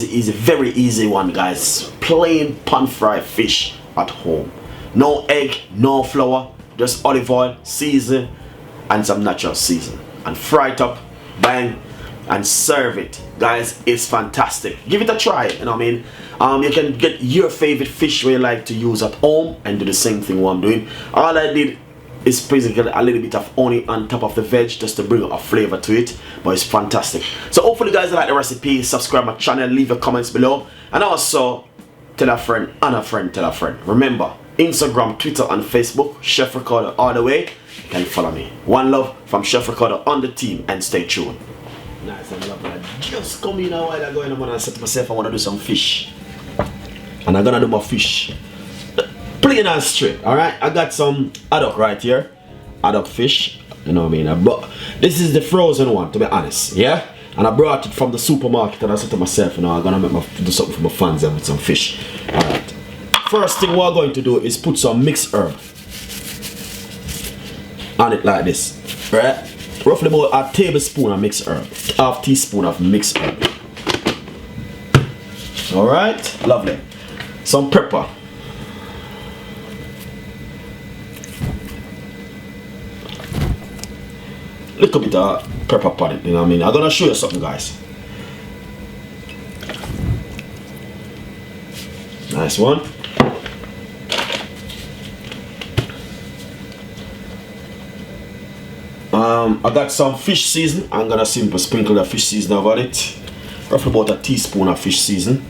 Easy, very easy one, guys. Plain pan-fried fish at home. No egg, no flour, just olive oil, season, and some natural season. And fry it up, bang, and serve it. Guys, it's fantastic. Give it a try, you know what I mean? You can get your favorite fish where you like to use at home and do the same thing what I'm doing. All I did is basically a little bit of onion on top of the veg just to bring a flavor to it, but it's fantastic. So hopefully you guys like the recipe. Subscribe my channel, leave your comments below, and also tell a friend and a friend tell a friend. Remember, Instagram, Twitter and Facebook, Chef Ricardo all the way. You can follow me. One love from Chef Ricardo on the team, and stay tuned. Nice and lovely. I just come in a while ago and I said to myself I want to do some fish, and I'm gonna do my fish plain and straight. Alright, I got some haddock right here, haddock fish, you know what I mean. But this is the frozen one, to be honest, yeah. And I brought it from the supermarket, and I said to myself, you know, I'm gonna do something for my fans with some fish. Alright, first thing we're going to do is put some mixed herb on it like this, right? Roughly about a tablespoon of mixed herb, half teaspoon of mixed herb. Alright, lovely. Some pepper. Little bit of pepper on it, you know what I mean? I'm gonna show you something, guys. Nice one. I got some fish season. I'm gonna simply sprinkle the fish season over it. Roughly about a teaspoon of fish season.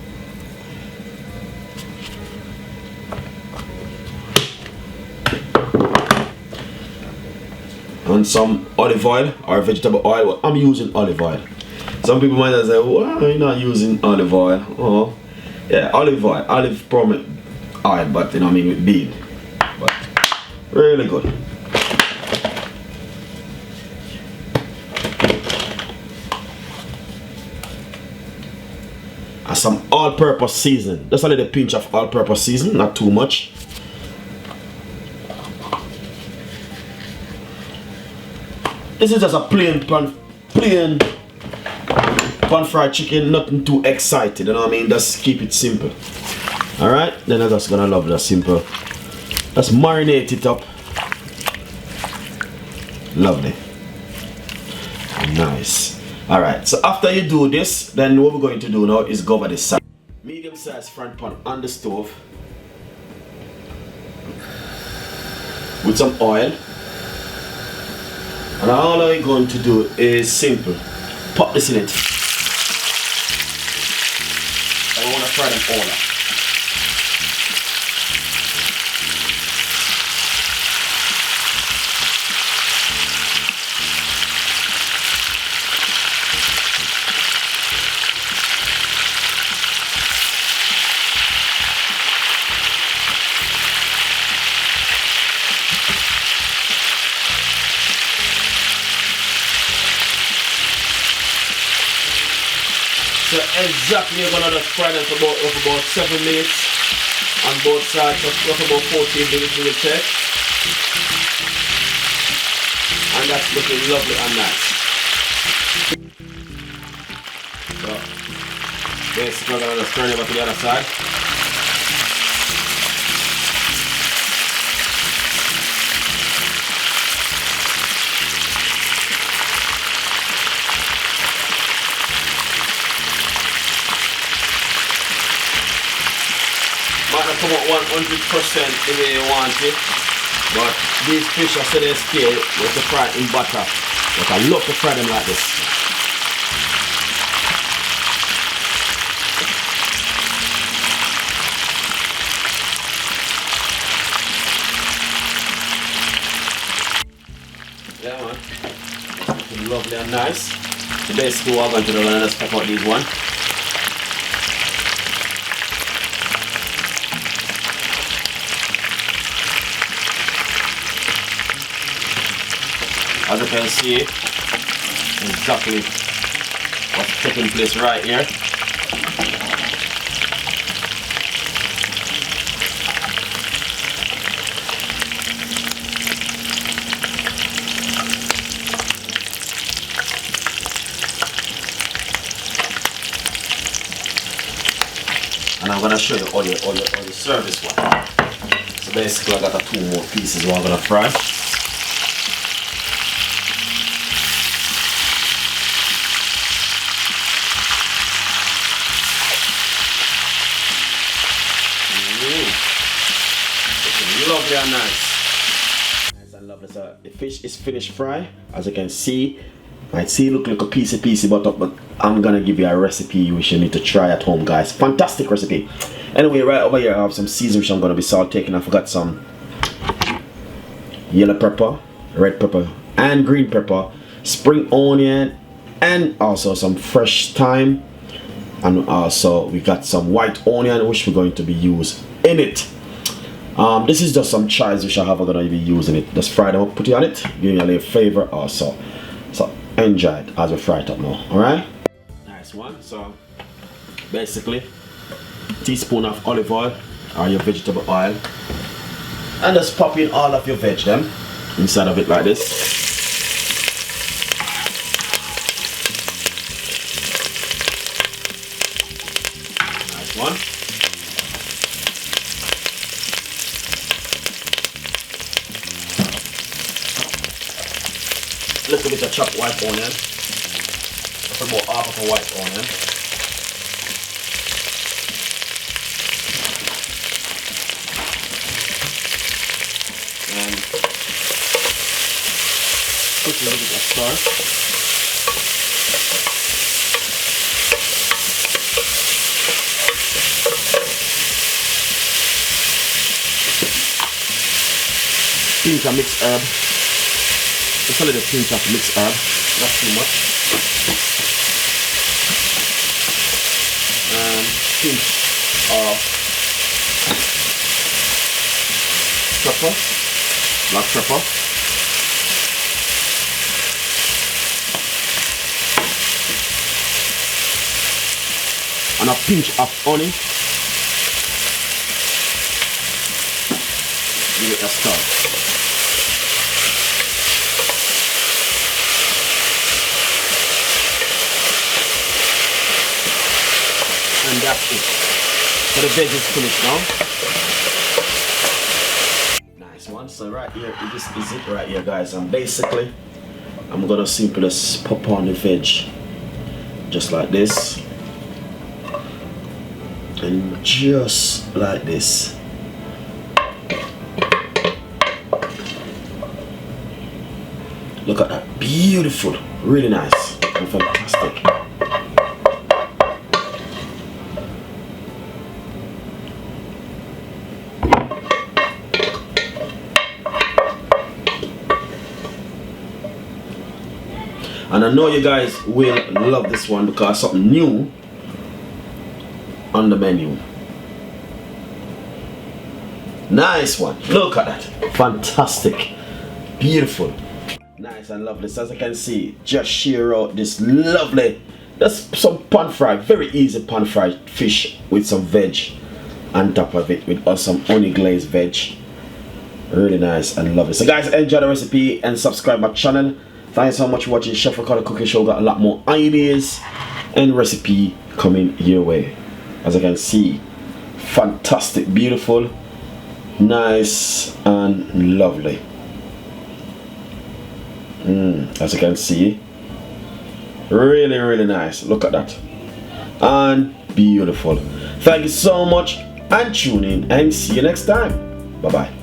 And some olive oil or vegetable oil. Well, I'm using olive oil. Some people might say, why are you not using olive oil? Oh, yeah, olive oil, olive oil, but you know what I mean, with bean. But really good. And some all-purpose season. Just a little pinch of all-purpose season, not too much. This is just a plain pan-fried chicken, nothing too excited, you know what I mean? Just keep it simple. Alright, then I'm just gonna love that simple. Just marinate it up. Lovely. Nice. Alright, so after you do this, then what we're going to do now is go over the side. Medium sized front pan on the stove with some oil. And all I'm going to do is simple. Pop this in it. I want to fry them all up. So exactly you're gonna just fry them for about 7 minutes on both sides, for about 14 minutes in the check. And that's looking lovely and nice. So basically we're gonna just turn it over to the other side. Might not come out 100% the way you want it, but these fish are still scale with the fry in butter. But I love to fry them like this. Yeah, man. Looking lovely and nice. So basically what I'm going to do, I'm going to step out these one. As you can see, exactly what's taking place right here. And I'm gonna show you all the service one. So basically I got 2 more pieces we're gonna fry. Lovely and nice. Nice and lovely. So the fish is finished fry. As you can see, might see look like a piecey butter, but I'm gonna give you a recipe which you need to try at home, guys. Fantastic recipe. Anyway, right over here I have some seasoning which I'm gonna be sauteing. I forgot some yellow pepper, red pepper, and green pepper, spring onion, and also some fresh thyme, and also we got some white onion which we're going to be used in it. This is just some chives which I have gonna be using it. Just fry them up, put it on it, give you a little flavor also. So enjoy it as we fry it up now. Alright? Nice one. So basically, teaspoon of olive oil or your vegetable oil. And just pop in all of your veg them inside of it like this. Nice one. A little bit of chopped white onion. About half of a white onion. And put a little bit of star. Pinch of mixed herb. Just a little pinch of mixed herb, not too much. And pinch of pepper, black pepper. And a pinch of honey. Give it a stir. And that's it. So the veg is finished now. Nice one. So right here, this is it right here, guys. And basically, I'm gonna simply just pop on the veg, just like this, and just like this. Look at that, beautiful, really nice and fantastic. And I know you guys will love this one because it's something new on the menu. Nice one. Look at that. Fantastic. Beautiful. Nice and lovely. So as you can see, just share out this lovely, that's some pan fried, very easy pan fried fish with some veg on top of it with some honey glazed veg. Really nice and lovely. So guys, enjoy the recipe and subscribe my channel. Thanks so much for watching Chef Ricardo Cooking Show. Got a lot more ideas and recipe coming your way. As you can see, fantastic, beautiful, nice and lovely. As you can see, really nice. Look at that, and beautiful. Thank you so much and tune in and see you next time. Bye bye.